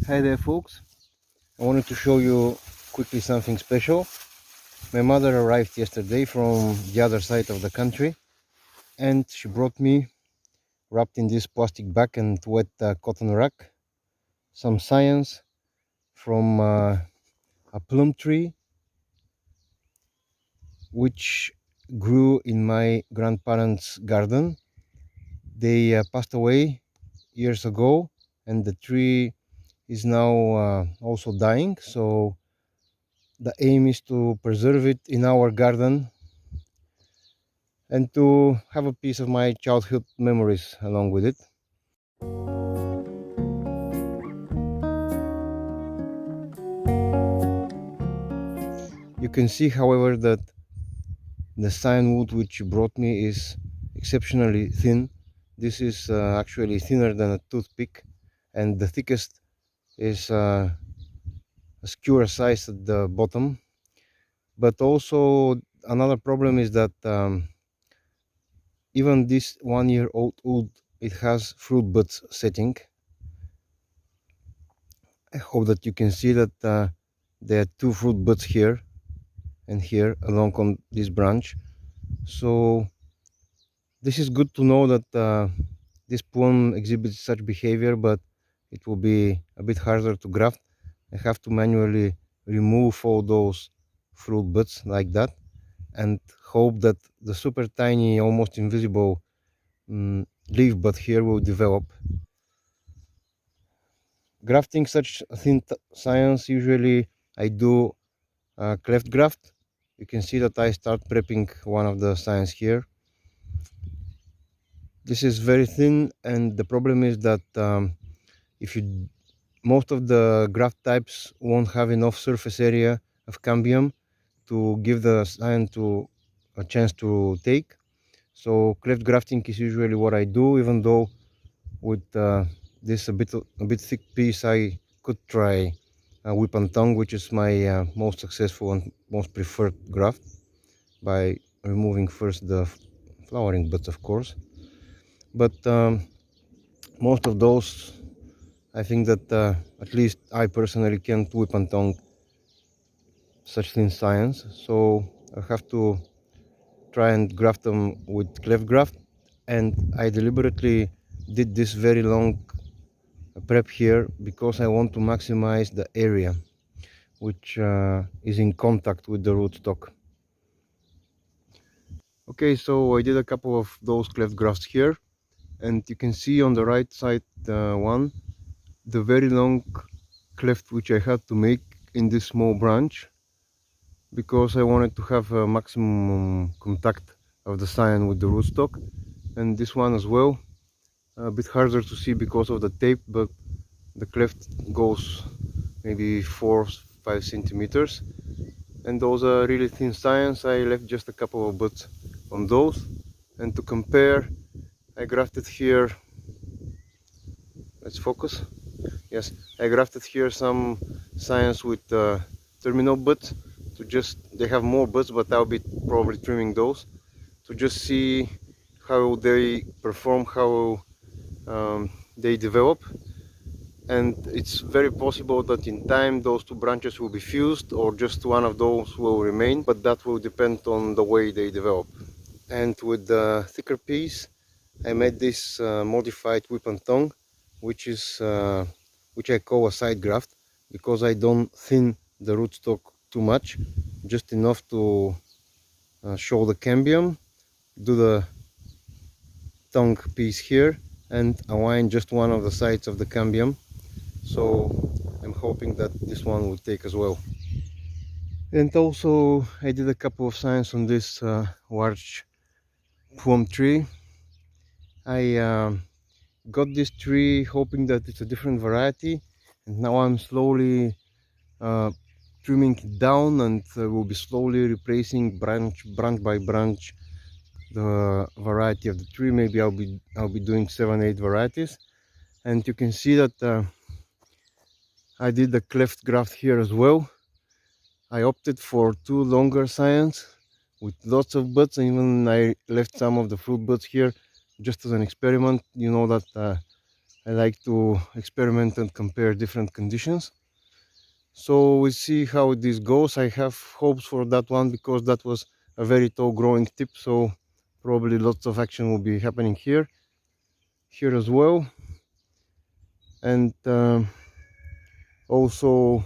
Hi there folks, I wanted to show you quickly something special. My mother arrived yesterday from the other side of the country and she brought me, wrapped in this plastic bag and wet cotton rag, some scions from a plum tree which grew in my grandparents' garden. They passed away years ago and the tree is now also dying, so the aim is to preserve it in our garden and to have a piece of my childhood memories along with it. You can see, however, that the scion wood which you brought me is exceptionally thin. This is actually thinner than a toothpick, and the thickest is a skewer size at the bottom. But also another problem is that even this 1-year-old wood, it has fruit buds setting. I hope that you can see that there are 2 fruit buds here and here along on this branch. So this is good to know that this plum exhibits such behavior, but it will be a bit harder to graft. I have to manually remove all those fruit buds like that and hope that the super tiny, almost invisible leaf bud here will develop. Grafting such thin scions, usually I do cleft graft. You can see that I start prepping one of the scions here. This is very thin, and the problem is that most of the graft types won't have enough surface area of cambium to give the scion to a chance to take. So cleft grafting is usually what I do, even though with this a bit thick piece I could try whip and tongue, which is my most successful and most preferred graft, by removing first the flowering buds, of course. But most of those, I think that at least I personally can't whip and tongue such thin scions, so I have to try and graft them with cleft graft. And I deliberately did this very long prep here because I want to maximize the area which is in contact with the rootstock. Okay, so I did a couple of those cleft grafts here, and you can see on the right side one, the very long cleft which I had to make in this small branch because I wanted to have a maximum contact of the scion with the rootstock. And this one as well, a bit harder to see because of the tape, but the cleft goes maybe 4-5 centimeters, and those are really thin scions. I left just a couple of buds on those, and to compare, I grafted here, let's focus, yes, I grafted here some scions with terminal buds to they have more buds, but I'll be probably trimming those to just see how they perform, how they develop. And it's very possible that in time those 2 branches will be fused, or just one of those will remain, but that will depend on the way they develop. And with the thicker piece, I made this modified whip and tongue, which I call a side graft, because I don't thin the rootstock too much, just enough to show the cambium, do the tongue piece here, and align just one of the sides of the cambium. So I'm hoping that this one will take as well. And also I did a couple of scions on this large plum tree. I got this tree hoping that it's a different variety, and now I'm slowly trimming it down, and will be slowly replacing branch by branch the variety of the tree. Maybe I'll be doing 7-8 varieties. And you can see that I did the cleft graft here as well. I opted for 2 longer scions with lots of buds, and even I left some of the fruit buds here just as an experiment. You know that I like to experiment and compare different conditions. So we see how this goes. I have hopes for that one because that was a very tall growing tip, so probably lots of action will be happening here as well. And also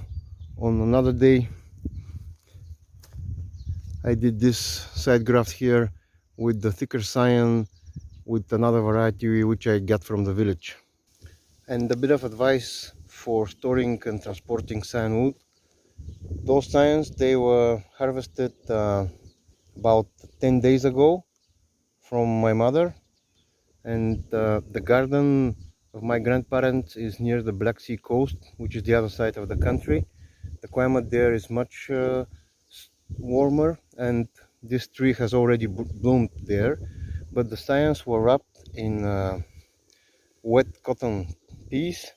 on another day I did this side graft here with the thicker scion with another variety which I got from the village. And a bit of advice for storing and transporting scion wood. Those scions, they were harvested about 10 days ago from my mother, and the garden of my grandparents is near the Black Sea coast, which is the other side of the country. The climate there is much warmer, and this tree has already bloomed there, but the scions were wrapped in wet cotton piece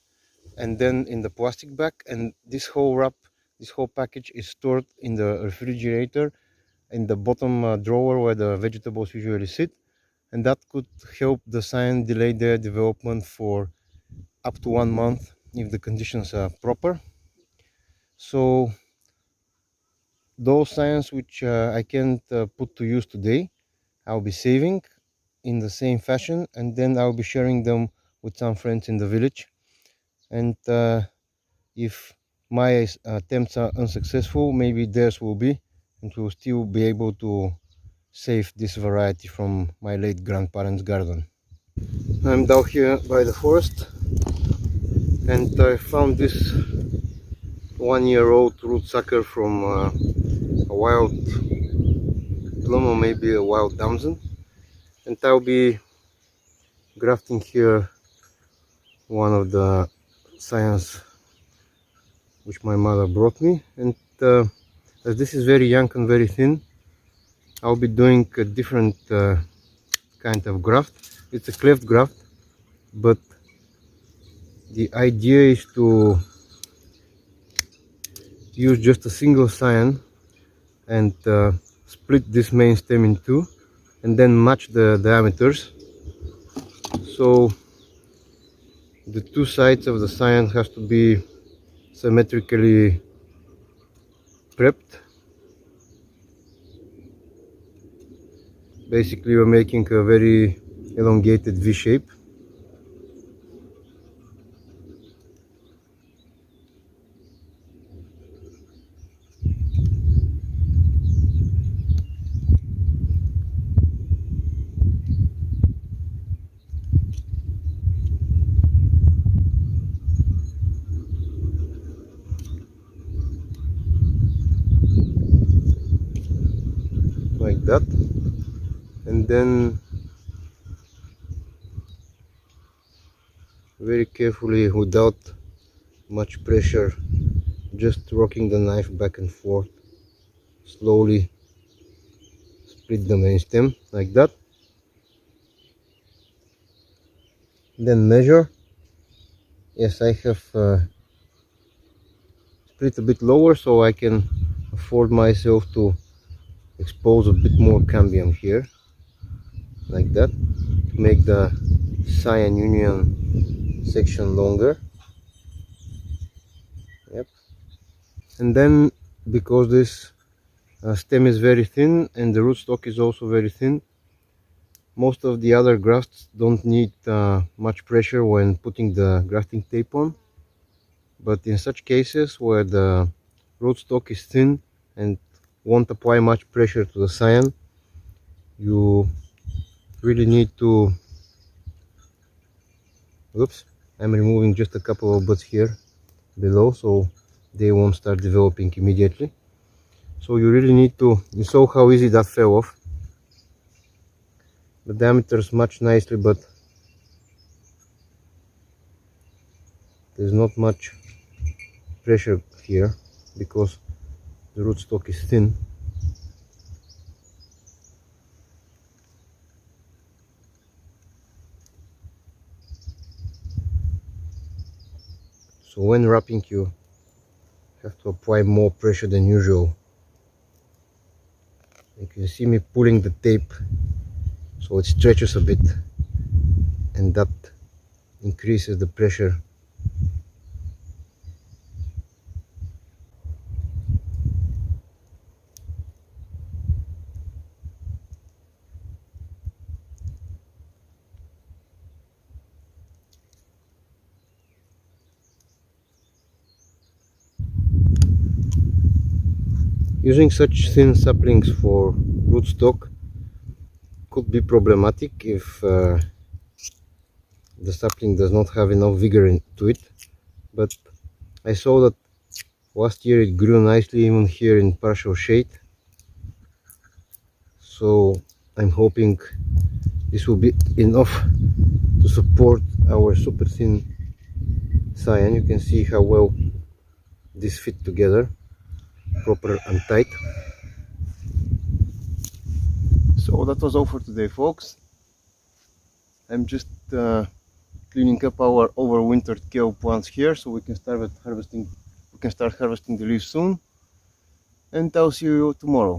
and then in the plastic bag, and this whole package is stored in the refrigerator in the bottom drawer where the vegetables usually sit, and that could help the scion delay their development for up to 1 month if the conditions are proper. So those scions which I can't put to use today, I'll be saving in the same fashion, and then I'll be sharing them with some friends in the village. And if my attempts are unsuccessful, maybe theirs will be, and we'll still be able to save this variety from my late grandparents' garden. I'm down here by the forest, and I found this 1-year-old root sucker from a wild plum or maybe a wild damson, and I'll be grafting here one of the scions which my mother brought me. And as this is very young and very thin, I'll be doing a different kind of graft. It's a cleft graft, but the idea is to use just a single scion and split this main stem in two and then match the diameters. So the two sides of the scion has to be symmetrically prepped. Basically we're making a very elongated V shape. Like that, and then very carefully, without much pressure, just rocking the knife back and forth, slowly split the main stem like that, then measure. Yes, I have split a bit lower so I can afford myself to expose a bit more cambium here, like that, to make the scion union section longer. Yep. And then, because this stem is very thin and the rootstock is also very thin, most of the other grafts don't need much pressure when putting the grafting tape on. But in such cases where the rootstock is thin and won't apply much pressure to the scion, you really need to... Oops, I'm removing just a couple of buds here below so they won't start developing immediately. So you really need to... You saw how easy that fell off. The diameters match nicely, but there's not much pressure here because the rootstock is thin. So when wrapping, you have to apply more pressure than usual. You can see me pulling the tape so it stretches a bit, and that increases the pressure. Using such thin saplings for rootstock could be problematic if the sapling does not have enough vigor into it, but I saw that last year it grew nicely even here in partial shade, so I'm hoping this will be enough to support our super thin scion. You can see how well this fit together, proper and tight. So that was all for today, folks. I'm just cleaning up our overwintered kale plants here so we can start harvesting. We can start harvesting the leaves soon, and I'll see you tomorrow.